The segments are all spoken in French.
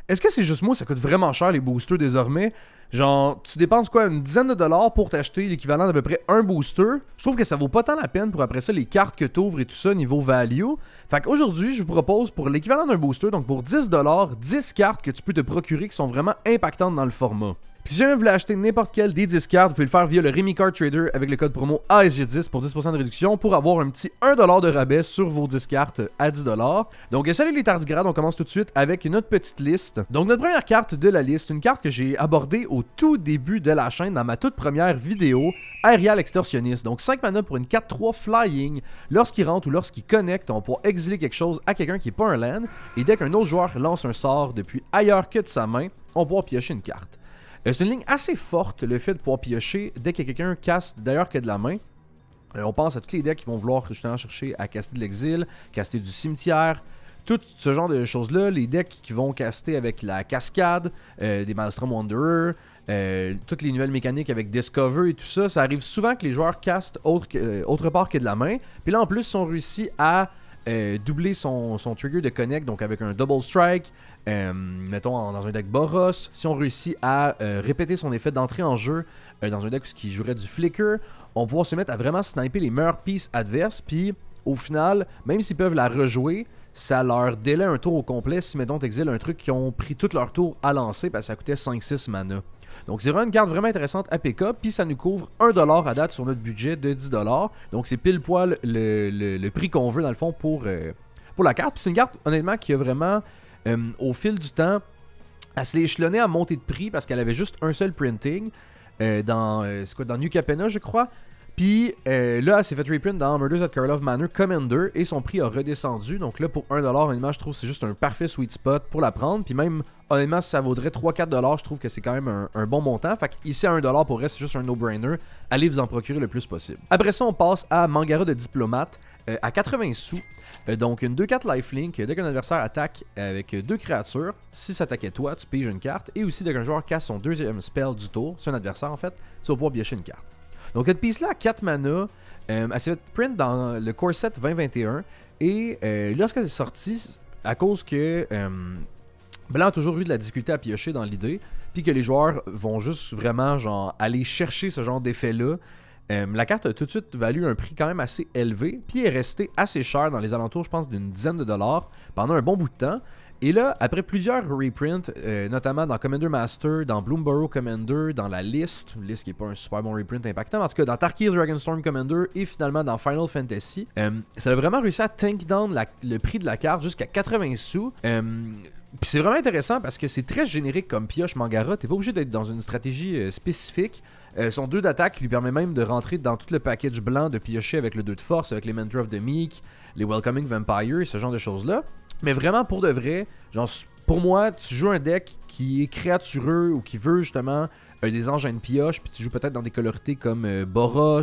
Est-ce que c'est juste moi, ça coûte vraiment cher les boosters désormais? Genre, tu dépenses quoi, une dizaine de dollars pour t'acheter l'équivalent d'à peu près un booster? Je trouve que ça vaut pas tant la peine pour après ça les cartes que t'ouvres et tout ça niveau value. Fait qu'aujourd'hui, je vous propose pour l'équivalent d'un booster, donc pour 10 dollars, 10 cartes que tu peux te procurer qui sont vraiment impactantes dans le format. Puis si jamais vous voulez acheter n'importe quelle des 10 cartes, vous pouvez le faire via le Remy Card Trader avec le code promo ASG10 pour 10% de réduction pour avoir un petit 1$ de rabais sur vos 10 cartes à 10$. Donc salut les tardigrades, on commence tout de suite avec notre petite liste. Donc notre première carte de la liste, une carte que j'ai abordée au tout début de la chaîne dans ma toute première vidéo, Aerial Extortionniste. Donc 5 mana pour une 4-3 flying. Lorsqu'il rentre ou lorsqu'il connecte, on va pouvoir exiler quelque chose à quelqu'un qui n'est pas un land. Et dès qu'un autre joueur lance un sort depuis ailleurs que de sa main, on va pouvoir piocher une carte. C'est une ligne assez forte, le fait de pouvoir piocher dès que quelqu'un caste d'ailleurs que de la main. On pense à tous les decks qui vont vouloir justement chercher à caster de l'exil, caster du cimetière, tout ce genre de choses-là. Les decks qui vont caster avec la cascade, des Maelstrom Wanderer, toutes les nouvelles mécaniques avec Discover et tout ça. Ça arrive souvent que les joueurs castent autre part que de la main. Puis là en plus, si on réussit à doubler son trigger de connect, donc avec un double strike, mettons dans un deck Boros, si on réussit à répéter son effet d'entrée en jeu dans un deck qui jouerait du flicker, on va pouvoir se mettre à vraiment sniper les meilleures pieces adverses, puis au final, même s'ils peuvent la rejouer, ça leur délai un tour au complet si mettons t'exiles un truc qui ont pris tout leur tour à lancer parce que ça coûtait 5-6 mana. Donc c'est vraiment une carte vraiment intéressante à PK, puis ça nous couvre 1$ à date sur notre budget de 10$. Donc c'est pile poil le prix qu'on veut dans le fond pour la carte. Puis c'est une carte honnêtement qui a vraiment, au fil du temps, elle se l'est échelonnée à monter de prix parce qu'elle avait juste un seul printing dans New Capenna je crois. Puis là, elle s'est fait reprint dans Murders at Karlov Manor Commander et son prix a redescendu. Donc là, pour 1$, honnêtement, je trouve que c'est juste un parfait sweet spot pour la prendre. Puis même, honnêtement, si ça vaudrait 3-4$, je trouve que c'est quand même un bon montant. Fait qu'ici, à 1$, pour vrai, c'est juste un no-brainer. Allez vous en procurer le plus possible. Après ça, on passe à Mangara de Diplomate à 80 sous. Donc une 2-4 lifelink, dès qu'un adversaire attaque avec 2 créatures, si ça attaquait toi, tu piges une carte. Et aussi, dès qu'un joueur casse son deuxième spell du tour, c'est un adversaire en fait, tu vas pouvoir piocher une carte. Donc cette piece-là a 4 mana, elle s'est fait print dans le Core Set 2021 et lorsqu'elle est sortie, à cause que Blanc a toujours eu de la difficulté à piocher dans l'idée, puis que les joueurs vont juste vraiment genre aller chercher ce genre d'effet-là, la carte a tout de suite valu un prix quand même assez élevé, puis est restée assez chère dans les alentours, je pense, d'une dizaine de dollars pendant un bon bout de temps. Et là, après plusieurs reprints, notamment dans Commander Master, dans Bloomborough Commander, dans la liste qui n'est pas un super bon reprint impactant, mais en tout cas dans Tarkir Dragonstorm Commander et finalement dans Final Fantasy, ça a vraiment réussi à tank down le prix de la carte jusqu'à 80 sous. Puis c'est vraiment intéressant parce que c'est très générique comme pioche Mangara, t'es pas obligé d'être dans une stratégie spécifique. Son 2 d'attaque lui permet même de rentrer dans tout le package blanc de piocher avec le 2 de force, avec les Mentor of the Meek, les Welcoming Vampire, ce genre de choses-là. Mais vraiment, pour de vrai, genre, pour moi, tu joues un deck qui est créatureux ou qui veut justement des engins de pioche, puis tu joues peut-être dans des colorités comme Boros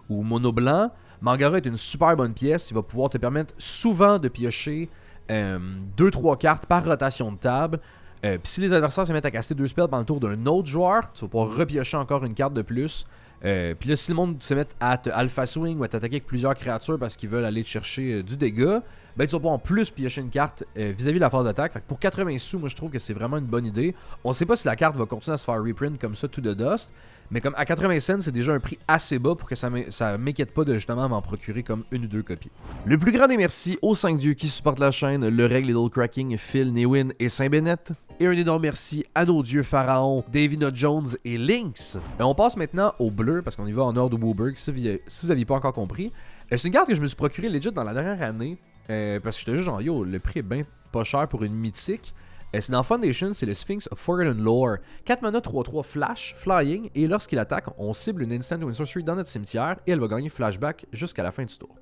ou Mono Blanc. Mangara est une super bonne pièce, il va pouvoir te permettre souvent de piocher 2-3 cartes par rotation de table. Puis si les adversaires se mettent à caster 2 spells pendant le tour d'un autre joueur, tu vas pouvoir repiocher encore une carte de plus. Puis là, si le monde se met à te alpha swing ou à t'attaquer avec plusieurs créatures parce qu'ils veulent aller te chercher du dégât, ben tu vas pouvoir en plus piocher une carte vis-à-vis de la phase d'attaque. Fait que pour 80 sous, moi je trouve que c'est vraiment une bonne idée. On sait pas si la carte va continuer à se faire reprint comme ça to the dust, mais comme à 80 cents, c'est déjà un prix assez bas pour que ça m'inquiète pas de justement m'en procurer comme une ou deux copies. Le plus grand des merci aux 5 dieux qui supportent la chaîne, le Règle, Lidl Cracking, Phil, Newin et Saint-Bennett. Et un énorme merci à nos dieux Pharaon, Davina Jones et Lynx. Et on passe maintenant au bleu, parce qu'on y va en ordre de Wooburg, si vous n'aviez pas encore compris. C'est une carte que je me suis procurée legit dans la dernière année, parce que j'étais juste genre, yo, le prix est bien pas cher pour une mythique. C'est dans Foundation, c'est le Sphinx of Forgotten Lore. 4 mana 3-3 flash, flying, et lorsqu'il attaque, on cible une instant ou une sorcery dans notre cimetière, et elle va gagner flashback jusqu'à la fin du tour.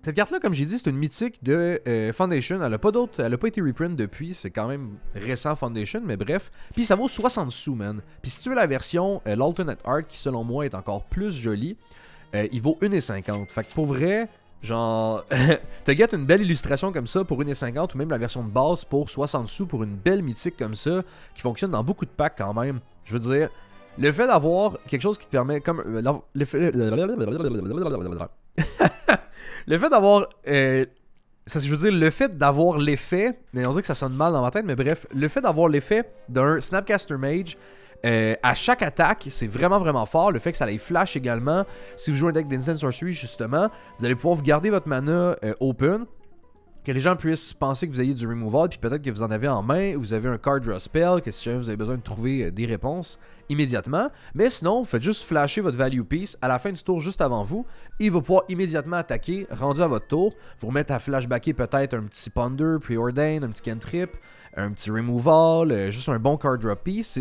Cette carte-là, comme j'ai dit, c'est une mythique de Foundation. Elle a pas été reprint depuis. C'est quand même récent Foundation, mais bref. Puis ça vaut 60 sous, man. Puis si tu veux la version l'Alternate Art, qui selon moi est encore plus jolie, il vaut 1,50. Fait que pour vrai, genre, te get une belle illustration comme ça pour 1,50 ou même la version de base pour 60 sous pour une belle mythique comme ça, qui fonctionne dans beaucoup de packs quand même. Je veux dire, le fait d'avoir quelque chose qui te permet, comme le fait d'avoir Ça, je veux dire, le fait d'avoir l'effet, mais on dirait que ça sonne mal dans ma tête, mais bref, le fait d'avoir l'effet d'un Snapcaster Mage à chaque attaque, c'est vraiment vraiment fort. Le fait que ça aille flash également, si vous jouez un deck d'Instant Sorcery justement, vous allez pouvoir vous garder votre mana open, que les gens puissent penser que vous ayez du removal, puis peut-être que vous en avez en main, vous avez un card draw spell, que si jamais vous avez besoin de trouver des réponses immédiatement. Mais sinon, faites juste flasher votre value piece à la fin du tour juste avant vous, et il va pouvoir immédiatement attaquer, rendu à votre tour, vous remettre à flashbacker peut-être un petit Ponder, Preordain, un petit Cantrip, un petit removal, juste un bon card draw piece.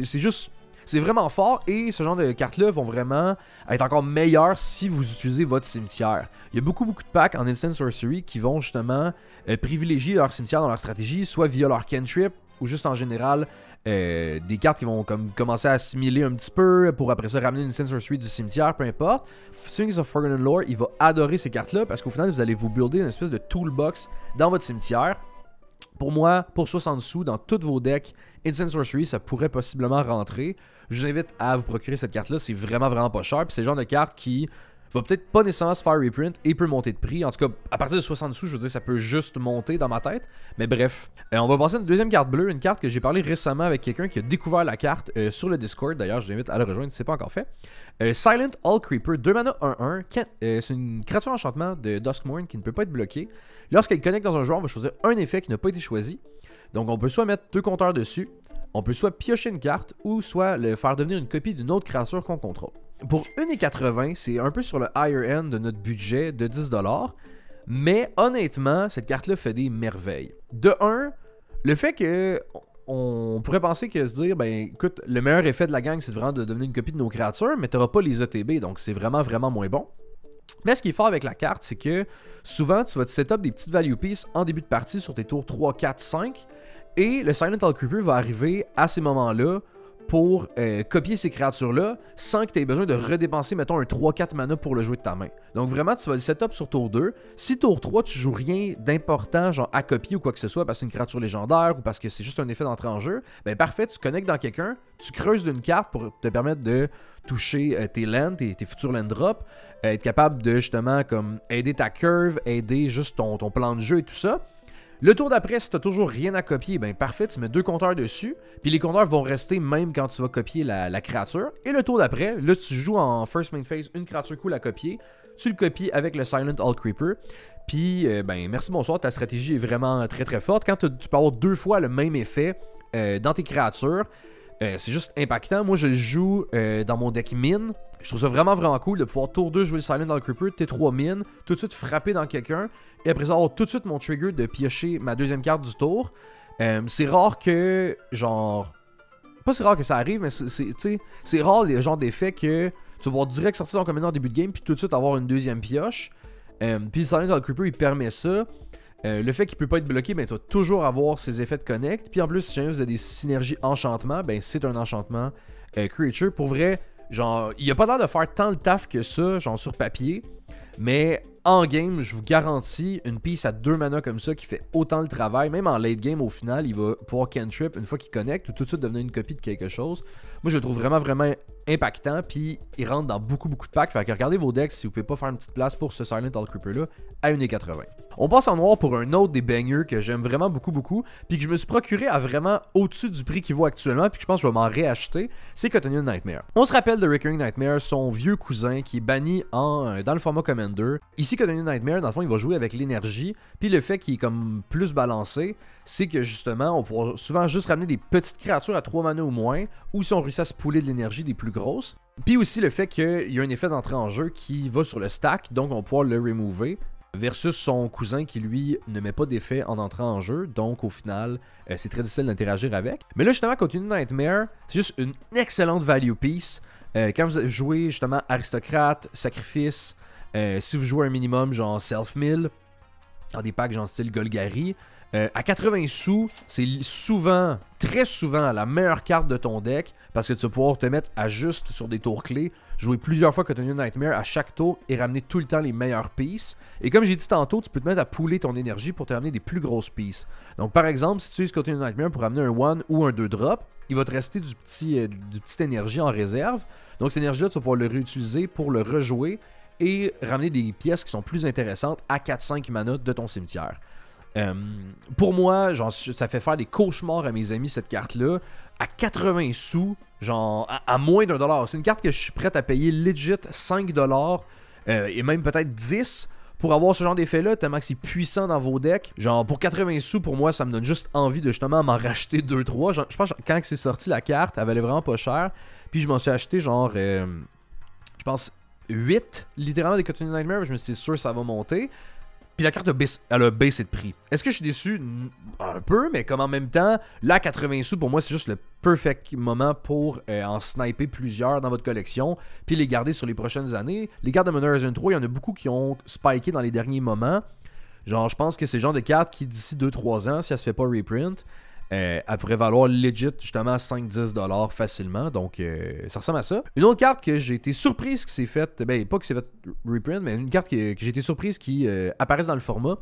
C'est vraiment fort et ce genre de cartes-là vont vraiment être encore meilleures si vous utilisez votre cimetière. Il y a beaucoup de packs en Instant Sorcery qui vont justement privilégier leur cimetière dans leur stratégie, soit via leur cantrip ou juste en général des cartes qui vont comme commencer à assimiler un petit peu pour après ça ramener une Instant Sorcery du cimetière, peu importe. Sphinx of Forgotten Lore, il va adorer ces cartes-là parce qu'au final, vous allez vous builder une espèce de toolbox dans votre cimetière. Pour moi, pour 60 sous, dans tous vos decks, Instant Sorcery, ça pourrait possiblement rentrer. Je vous invite à vous procurer cette carte-là, c'est vraiment vraiment pas cher. Puis c'est le genre de carte qui va peut-être pas nécessairement se faire reprint et peut monter de prix. En tout cas, à partir de 60 sous, je veux dire, ça peut juste monter dans ma tête. Mais bref, on va passer à une deuxième carte bleue, une carte que j'ai parlé récemment avec quelqu'un qui a découvert la carte sur le Discord. D'ailleurs, je vous invite à le rejoindre si ce n'est pas encore fait. Silent All Creeper, 2 mana 1-1. C'est une créature enchantement de Duskmourn qui ne peut pas être bloquée. Lorsqu'elle connecte dans un joueur, on va choisir un effet qui n'a pas été choisi. Donc on peut soit mettre 2 compteurs dessus, on peut soit piocher une carte ou soit le faire devenir une copie d'une autre créature qu'on contrôle. Pour 1,80$, c'est un peu sur le higher end de notre budget de 10$. Mais honnêtement, cette carte-là fait des merveilles. De 1, le fait que on pourrait penser que se dire, ben écoute, le meilleur effet de la gang, c'est vraiment de devenir une copie de nos créatures, mais tu n'auras pas les ETB, donc c'est vraiment vraiment moins bon. Mais ce qui est fort avec la carte, c'est que souvent, tu vas te setup des petites value pieces en début de partie sur tes tours 3, 4, 5. Et le Silent All Creeper va arriver à ces moments-là pour copier ces créatures-là sans que tu aies besoin de redépenser, mettons, un 3-4 mana pour le jouer de ta main. Donc vraiment, tu vas le setup sur tour 2. Si tour 3, tu joues rien d'important, genre à copier ou quoi que ce soit, parce que c'est une créature légendaire ou parce que c'est juste un effet d'entrée en jeu, ben parfait, tu connectes dans quelqu'un, tu creuses d'une carte pour te permettre de toucher tes lands, tes futurs land drops, être capable de justement comme aider ta curve, aider juste ton plan de jeu et tout ça. Le tour d'après, si tu n'as toujours rien à copier, ben parfait, tu mets 2 compteurs dessus, puis les compteurs vont rester même quand tu vas copier la créature. Et le tour d'après, là tu joues en first main phase une créature cool à copier, tu le copies avec le Silent All Creeper, puis ben merci bonsoir, ta stratégie est vraiment très très forte. Quand tu peux avoir 2 fois le même effet dans tes créatures, c'est juste impactant. Moi je le joue dans mon deck mine. Je trouve ça vraiment vraiment cool de pouvoir tour 2 jouer le Silent All Creeper, T3 mine, tout de suite frapper dans quelqu'un, et après ça avoir tout de suite mon trigger de piocher ma deuxième carte du tour. C'est rare que, genre... Pas si rare que ça arrive, mais c'est rare les genres d'effets que tu vas pouvoir direct sortir ton commandant en début de game, puis tout de suite avoir une deuxième pioche. Puis le Silent All Creeper, il permet ça. Le fait qu'il peut pas être bloqué, ben tu vas toujours avoir ses effets de connect. Puis en plus, si jamais vous avez des synergies enchantement, ben c'est un enchantement creature. Pour vrai, genre, il n'y a pas l'air de faire tant le taf que ça, genre sur papier. Mais en game, je vous garantis, une piece à 2 mana comme ça qui fait autant le travail, même en late game au final, il va pouvoir cantrip une fois qu'il connecte ou tout de suite devenir une copie de quelque chose. Moi je le trouve vraiment vraiment impactant, puis il rentre dans beaucoup de packs. Fait que regardez vos decks si vous pouvez pas faire une petite place pour ce Silent All Creeper là à 1,80$. On passe en noir pour un autre des bangers que j'aime vraiment beaucoup, puis que je me suis procuré à vraiment au-dessus du prix qu'il vaut actuellement, puis que je pense que je vais m'en réacheter, c'est Cotonnial Nightmare. On se rappelle de Recurring Nightmare, son vieux cousin qui est banni dans le format Commander. Ici Cotonnial Nightmare, dans le fond, il va jouer avec l'énergie, puis le fait qu'il est comme plus balancé, c'est que justement, on pourra souvent juste ramener des petites créatures à 3 mana ou moins, ou si on réussit à se pouler de l'énergie des plus grosses. Puis aussi le fait qu'il y a un effet d'entrée en jeu qui va sur le stack, donc on va pouvoir le remover, versus son cousin qui lui ne met pas d'effet en entrant en jeu, donc au final c'est très difficile d'interagir avec. Mais là justement, Cotonnial Nightmare, c'est juste une excellente value piece. Quand vous jouez justement Aristocrate, Sacrifice, si vous jouez un minimum genre Self-Mill, dans des packs genre style Golgari, à 80 sous, c'est souvent, très souvent, la meilleure carte de ton deck parce que tu vas pouvoir te mettre à juste sur des tours clés, jouer plusieurs fois Cotonnial Nightmare à chaque tour et ramener tout le temps les meilleures pieces. Et comme j'ai dit tantôt, tu peux te mettre à pooler ton énergie pour te ramener des plus grosses pieces. Donc par exemple, si tu utilises Cotonnial Nightmare pour ramener un 1 ou un 2 drop, il va te rester du petit énergie en réserve. Donc cette énergie-là, tu vas pouvoir le réutiliser pour le rejouer et ramener des pièces qui sont plus intéressantes à 4-5 mana de ton cimetière. Pour moi, genre, ça fait faire des cauchemars à mes amis cette carte-là. À 80 sous, genre à moins d'1$. C'est une carte que je suis prêt à payer legit 5$ et même peut-être 10$ pour avoir ce genre d'effet-là, tellement que c'est puissant dans vos decks. Genre pour 80 sous, pour moi, ça me donne juste envie de justement m'en racheter 2-3. Je pense que quand c'est sorti la carte, elle valait vraiment pas cher. Puis je m'en suis acheté genre, je pense 8 littéralement des Cottonee Nightmare. Je me suis dit, c'est sûr ça va monter. Puis la carte elle a baissé de prix. Est-ce que je suis déçu? Un peu, mais comme en même temps, là, 80 sous, pour moi, c'est juste le perfect moment pour en sniper plusieurs dans votre collection, puis les garder sur les prochaines années. Les cartes de Modern Horizon 3, il y en a beaucoup qui ont spiké dans les derniers moments. Genre, je pense que c'est le genre de carte qui, d'ici 2-3 ans, si elle se fait pas reprint, elle pourrait valoir legit justement 5-10$ facilement. Donc ça ressemble à ça. Une autre carte que j'ai été surprise qui s'est faite, ben pas que c'est fait reprint, mais une carte que j'ai été surprise qui apparaisse dans le format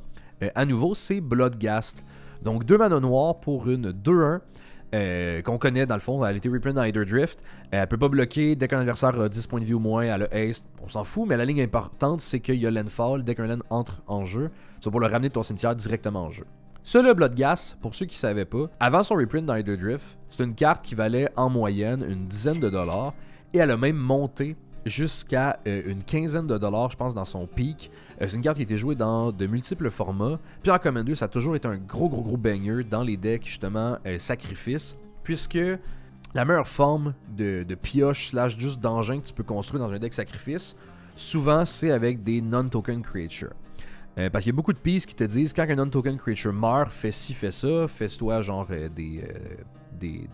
à nouveau, c'est Bloodghast. Donc 2 mana noirs pour une 2-1 qu'on connaît dans le fond. Elle a été reprint dans Hither Drift. Elle peut pas bloquer dès qu'un adversaire a 10 points de vie ou moins. Elle a haste, on s'en fout, mais la ligne importante c'est qu'il y a landfall dès qu'un land entre en jeu. C'est pour le ramener de ton cimetière directement en jeu. Celui-là, Bloodghast, pour ceux qui ne savaient pas, avant son reprint dans Hither Drift, c'est une carte qui valait en moyenne une dizaine de dollars et elle a même monté jusqu'à une quinzaine de dollars, je pense, dans son peak. C'est une carte qui a été jouée dans de multiples formats. Puis en Commander, ça a toujours été un gros banger dans les decks, justement, sacrifice, puisque la meilleure forme de pioche / juste d'engin que tu peux construire dans un deck sacrifice, souvent, c'est avec des non-token creatures. Parce qu'il y a beaucoup de pistes qui te disent quand un non-token creature meurt, fais ci, fais ça, fais-toi genre des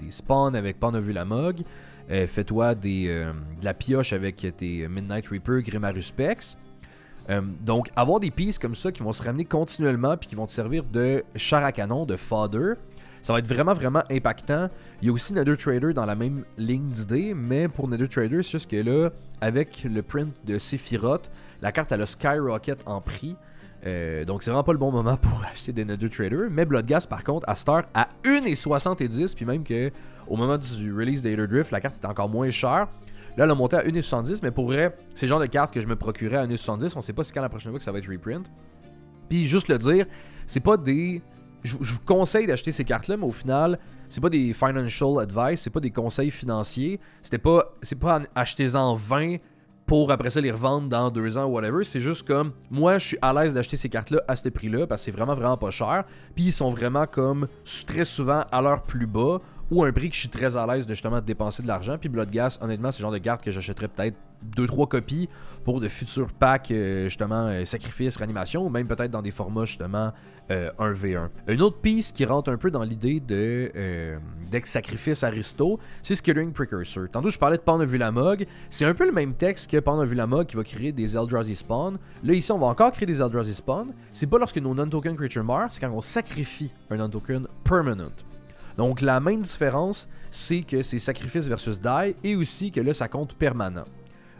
spawns avec Pawn of Ulamog, fais-toi de la pioche avec tes Midnight Reaper, Grimarus Specs. Donc avoir des pistes comme ça qui vont se ramener continuellement puis qui vont te servir de char à canon, de fodder, ça va être vraiment impactant. Il y a aussi Nether Trader dans la même ligne d'idées, mais pour Nether Trader, c'est juste que là, avec le print de Sephiroth, la carte elle a skyrocket en prix. Donc c'est vraiment pas le bon moment pour acheter des Nether Trader. Mais Bloodghast par contre à cette heure à 1,70$, puis même que au moment du release d'Hither Drift, la carte était encore moins chère. Là elle a monté à 1,70$, mais pour vrai, c'est le genre de carte que je me procurais à 1,70$. On sait pas si quand la prochaine fois que ça va être reprint. Puis juste le dire, c'est pas des... Je vous conseille d'acheter ces cartes-là, mais au final, c'est pas des financial advice, c'est pas des conseils financiers. C'est pas achetez-en 20 pour après ça les revendre dans 2 ans ou whatever. C'est juste comme, moi je suis à l'aise d'acheter ces cartes-là à ce prix-là parce que c'est vraiment pas cher. Puis ils sont vraiment comme très souvent à leur plus bas ou un prix que je suis très à l'aise de justement dépenser de l'argent. Puis Bloodghast, honnêtement, c'est le genre de carte que j'achèterais peut-être 2-3 copies pour de futurs packs, justement, sacrifice, réanimation, ou même peut-être dans des formats, justement, 1v1. Une autre piste qui rentre un peu dans l'idée de deck sacrifice aristo, c'est Skittering Precursor. Tantôt, je parlais de Pawn of Ulamog. C'est un peu le même texte que Pawn of Ulamog qui va créer des Eldrazi Spawn. Là, ici, on va encore créer des Eldrazi Spawn. C'est pas lorsque nos non-token creatures meurent, c'est quand on sacrifie un non-token permanent. Donc la main différence, c'est que c'est sacrifice versus die et aussi que là ça compte permanent.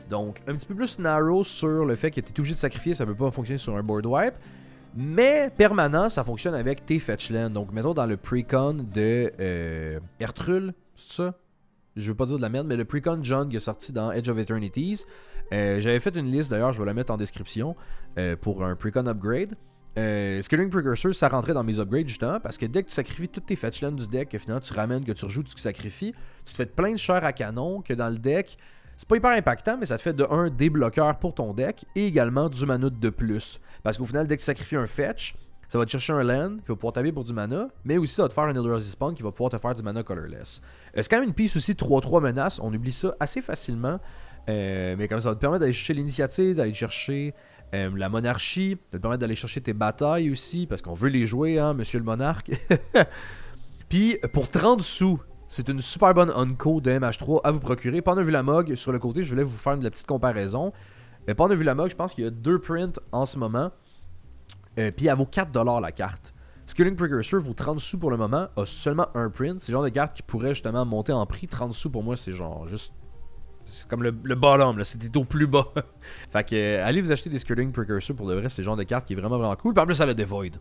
Donc un petit peu plus narrow sur le fait que tu es obligé de sacrifier, ça ne peut pas fonctionner sur un board wipe. Mais permanent, ça fonctionne avec tes fetchlands. Donc mettons dans le precon de Ertrul, c'est ça? Je veux pas dire de la merde, mais le precon John qui est sorti dans Edge of Eternities. J'avais fait une liste d'ailleurs, je vais la mettre en description pour un precon upgrade. Skittering Precursor, ça rentrait dans mes upgrades justement parce que dès que tu sacrifies toutes tes fetchlands du deck, que finalement tu ramènes, que tu rejoues, tu sacrifies, tu te fais plein de chars à canon que dans le deck, c'est pas hyper impactant, mais ça te fait de 1 des bloqueurs pour ton deck et également du mana de plus. Parce qu'au final, dès que tu sacrifies un fetch, ça va te chercher un land qui va pouvoir taper pour du mana, mais aussi ça va te faire un Eldrazi Spawn qui va pouvoir te faire du mana colorless. C'est quand même une piece aussi 3-3 menace, on oublie ça assez facilement, mais comme ça va te permettre d'aller chercher l'initiative, d'aller chercher la monarchie, ça te permettre d'aller chercher tes batailles aussi, parce qu'on veut les jouer, hein, monsieur le monarque. Puis, pour 30 sous, c'est une super bonne unco de MH3 à vous procurer. Pawn of Ulamog, sur le côté, je voulais vous faire une petite comparaison. Pawn of Ulamog, je pense qu'il y a 2 prints en ce moment. Puis, elle vaut 4$ la carte. Skittering Precursor vaut 30 sous pour le moment, a seulement un print. C'est le genre de carte qui pourrait justement monter en prix. 30 sous pour moi, c'est genre juste... C'est comme le bottom, là, c'était au plus bas. Fait que allez vous acheter des Skittering Precursor pour de vrai, c'est le genre de carte qui est vraiment cool. Puis en plus, elle a des Void.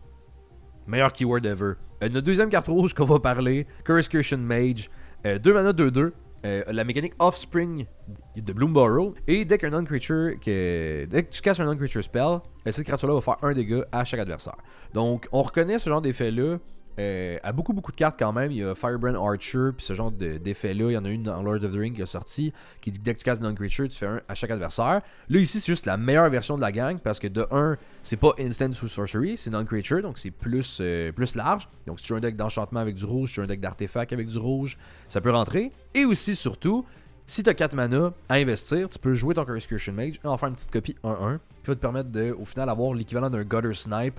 Meilleur keyword ever. Notre deuxième carte rouge qu'on va parler, Curse Mage. 2 mana 2-2. la mécanique Offspring de Bloomburrow. Et dès que tu casses un non-creature spell, cette créature-là va faire un dégât à chaque adversaire. Donc, on reconnaît ce genre d'effet-là à beaucoup de cartes quand même. Il y a Firebrand Archer, puis ce genre d'effet-là. Il y en a une dans Lord of the Rings qui est sortie, qui dit que dès que tu casses un non-creature, tu fais un à chaque adversaire. Là, ici, c'est juste la meilleure version de la gang, parce que de 1, c'est pas instant sous sorcery, c'est non-creature, donc c'est plus large. Donc, si tu as un deck d'enchantement avec du rouge, si tu as un deck d'artefact avec du rouge, ça peut rentrer. Et aussi, surtout, si tu as 4 mana à investir, tu peux jouer ton Excursion Mage et en faire une petite copie 1-1 qui va te permettre de, au final, avoir l'équivalent d'un Gutter Snipe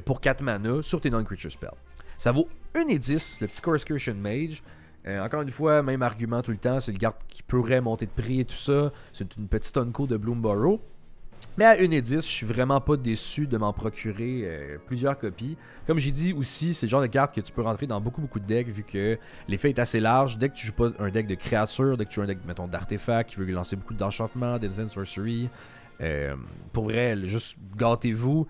pour 4 mana sur tes non-creature spells. Ça vaut 1,10 le petit Excursion Mage. Encore une fois, même argument tout le temps, c'est le carte qui pourrait monter de prix et tout ça. C'est une petite Unco de Bloomburrow. Mais à 1,10, je suis vraiment pas déçu de m'en procurer plusieurs copies. Comme j'ai dit aussi, c'est le genre de carte que tu peux rentrer dans beaucoup de decks vu que l'effet est assez large. Dès que tu joues pas un deck de créatures, dès que tu joues un deck, mettons, d'artefacts qui veut lancer beaucoup d'enchantements, d'instant sorcery, pour vrai, juste gâtez-vous.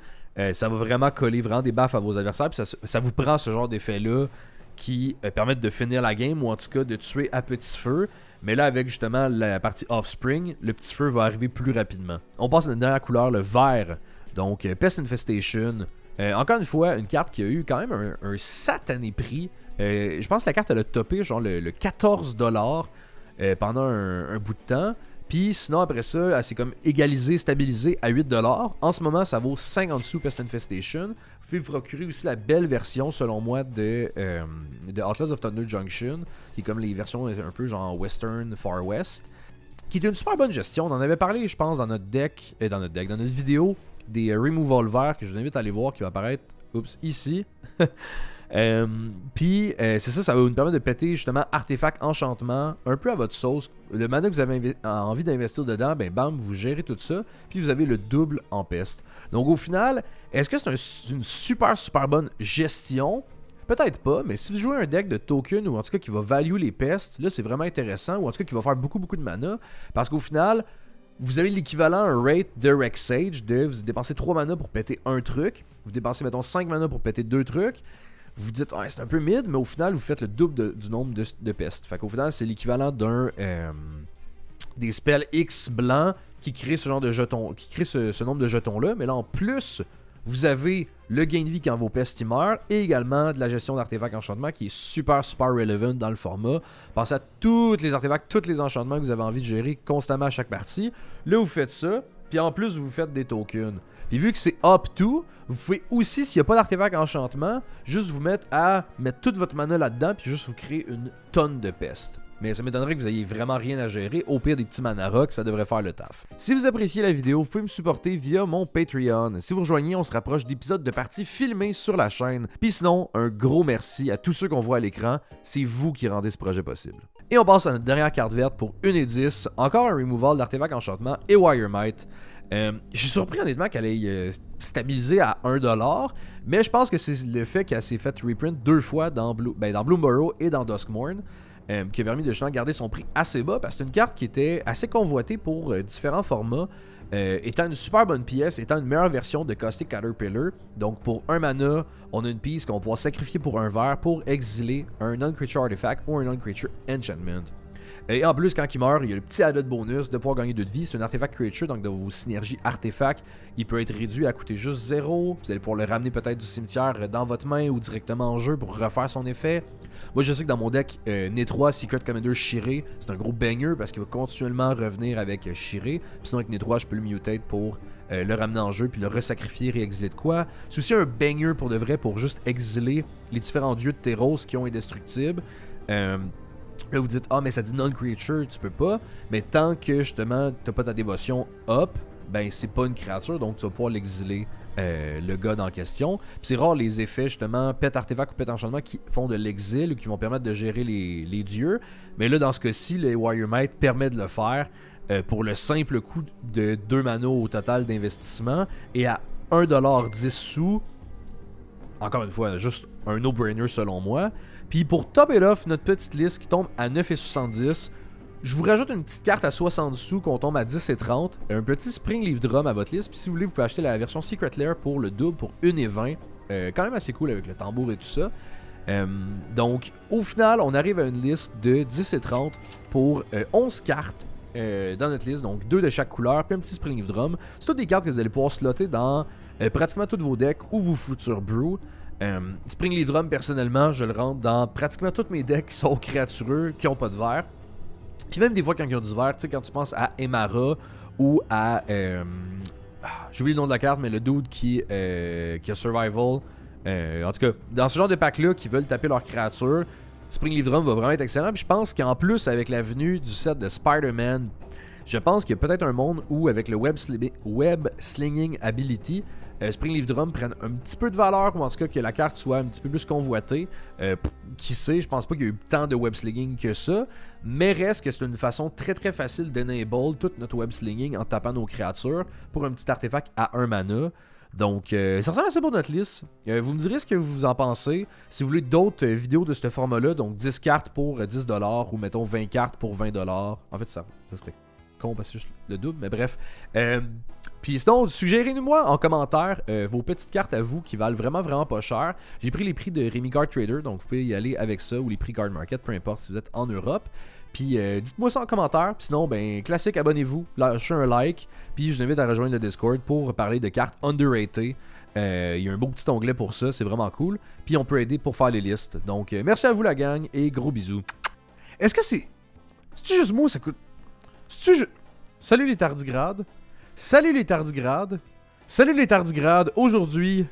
Ça va vraiment coller vraiment des baffes à vos adversaires. Puis ça vous prend ce genre d'effet-là qui permettent de finir la game ou en tout cas de tuer à petit feu. Mais là, avec justement la partie Offspring, le petit feu va arriver plus rapidement. On passe à la dernière couleur, le vert. Donc, Pest Infestation. Encore une fois, une carte qui a eu quand même un satané prix. Je pense que la carte, elle a topé genre le 14$ pendant un bout de temps. Puis sinon, après ça, elle s'est comme égalisée, stabilisée à 8$. En ce moment, ça vaut 50 sous Pest Infestation. Vous pouvez vous procurer aussi la belle version, selon moi, de Outlaws of Thunder Junction, qui est comme les versions un peu genre Western, Far West, qui est une super bonne gestion. On en avait parlé, je pense, dans notre vidéo des removal verts, que je vous invite à aller voir, qui va apparaître, ici. Puis c'est ça va vous permettre de péter justement artefact, enchantement, un peu à votre sauce. Le mana que vous avez envie d'investir dedans, ben bam, vous gérez tout ça, puis vous avez le double en peste. Donc au final, est-ce que c'est une super bonne gestion? Peut-être pas, mais si vous jouez un deck de token ou en tout cas qui va value les pestes, là c'est vraiment intéressant, ou en tout cas qui va faire beaucoup de mana, parce qu'au final, vous avez l'équivalent un rate de Rex Sage, vous dépensez 3 mana pour péter un truc, vous dépensez mettons 5 mana pour péter 2 trucs. Vous dites, c'est un peu mid, mais au final, vous faites le double du nombre de pestes. Fait qu'au final, c'est l'équivalent des spells X blancs qui créent ce genre de jetons, qui créent ce nombre de jetons-là. Mais là, en plus, vous avez le gain de vie quand vos pestes meurent et également de la gestion d'artefacts enchantements qui est super relevant dans le format. Pensez à tous les artefacts, tous les enchantements que vous avez envie de gérer constamment à chaque partie. Là, vous faites ça, puis en plus, vous faites des tokens. Puis vu que c'est up to, vous pouvez aussi, s'il n'y a pas d'artefact enchantement, juste vous mettre à mettre toute votre mana là-dedans, puis juste vous créer une tonne de peste. Mais ça m'étonnerait que vous ayez vraiment rien à gérer. Au pire, des petits mana rocks, ça devrait faire le taf. Si vous appréciez la vidéo, vous pouvez me supporter via mon Patreon. Si vous rejoignez, on se rapproche d'épisodes de parties filmées sur la chaîne. Puis sinon, un gros merci à tous ceux qu'on voit à l'écran. C'est vous qui rendez ce projet possible. Et on passe à notre dernière carte verte pour 1,10. Encore un removal d'artefact enchantement et Wiremight. Je suis surpris honnêtement qu'elle ait stabilisé à 1$, mais je pense que c'est le fait qu'elle s'est fait reprint 2 fois dans Bloomburrow et dans Duskmourn, qui a permis de justement garder son prix assez bas, parce que c'est une carte qui était assez convoitée pour différents formats, étant une super bonne pièce, étant une meilleure version de Caustic Caterpillar. Donc pour 1 mana, on a une pièce qu'on va pouvoir sacrifier pour un vert pour exiler un non-creature artifact ou un non-creature enchantment. Et en plus, quand il meurt, il y a le petit added bonus de pouvoir gagner 2 de vie. C'est un artefact creature, donc de vos synergies artefacts, il peut être réduit à coûter juste 0. Vous allez pouvoir le ramener peut-être du cimetière dans votre main ou directement en jeu pour refaire son effet. Moi, je sais que dans mon deck, N3 Secret Commander Shiré, c'est un gros banger parce qu'il va continuellement revenir avec Shiré. Sinon, avec N3, je peux le mutate pour le ramener en jeu puis le resacrifier et exiler de quoi. C'est aussi un banger pour de vrai pour juste exiler les différents dieux de Terros qui ont indestructibles. Là, vous dites, mais ça dit non-creature, tu peux pas. Mais tant que, justement, t'as pas ta dévotion up, ben, c'est pas une créature, donc tu vas pouvoir l'exiler le god en question. Puis c'est rare les effets, justement, pet artefact ou pet enchantement qui font de l'exil ou qui vont permettre de gérer les dieux. Mais là, dans ce cas-ci, le Wiremight permet de le faire pour le simple coût de 2 mana au total d'investissement. Et à 1$ 10 encore une fois, juste un no-brainer selon moi. Puis pour top it off, notre petite liste qui tombe à 9,70, je vous rajoute une petite carte à 60 sous qu'on tombe à 10,30, un petit Spring Leaf Drum à votre liste. Puis si vous voulez, vous pouvez acheter la version Secret Lair pour le double pour 1,20. Quand même assez cool avec le tambour et tout ça. Donc, au final, on arrive à une liste de 10 et 30 pour 11 cartes dans notre liste. Donc, 2 de chaque couleur, puis un petit Spring Leaf Drum. C'est toutes des cartes que vous allez pouvoir slotter dans pratiquement tous vos decks ou vos Future Brew. Spring Leaf Drum, personnellement, je le rentre dans pratiquement tous mes decks qui sont créatureux, qui n'ont pas de vert. Puis même des fois, quand ils ont du vert, tu sais, quand tu penses à Emara ou à... j'ai oublié le nom de la carte, mais le dude qui a Survival... en tout cas, dans ce genre de pack-là, qui veulent taper leur créature, Spring Leaf Drum va vraiment être excellent. Puis je pense qu'en plus, avec la venue du set de Spider-Man, je pense qu'il y a peut-être un monde où, avec le Web Slinging Ability, Spring Leaf Drum prenne un petit peu de valeur, ou en tout cas que la carte soit un petit peu plus convoitée. Qui sait, je pense pas qu'il y a eu tant de web slinging que ça, mais reste que c'est une façon très très facile d'enable tout notre web slinging en tapant nos créatures pour un petit artefact à 1 mana. Donc, ça ressemble à ça pour notre liste. Vous me direz ce que vous en pensez. Si vous voulez d'autres vidéos de ce format-là, donc 10 cartes pour 10$ ou mettons 20 cartes pour 20$. En fait, ça serait con parce que c'est juste le double, mais bref. Puis sinon, suggérez-nous-moi en commentaire vos petites cartes à vous qui valent vraiment vraiment pas cher. J'ai pris les prix de Rémi Card Trader, donc vous pouvez y aller avec ça, ou les prix Card Market, peu importe si vous êtes en Europe. Puis dites-moi ça en commentaire. Puis sinon, ben classique, abonnez-vous, lâchez un like. Puis je vous invite à rejoindre le Discord pour parler de cartes underrated. Il y a un beau petit onglet pour ça, c'est vraiment cool. Puis on peut aider pour faire les listes. Donc merci à vous la gang et gros bisous. Est-ce que c'est... C'est-tu juste moi, ça coûte... C'est-tu juste... Salut les tardigrades. Salut les tardigrades. Salut les tardigrades. Aujourd'hui,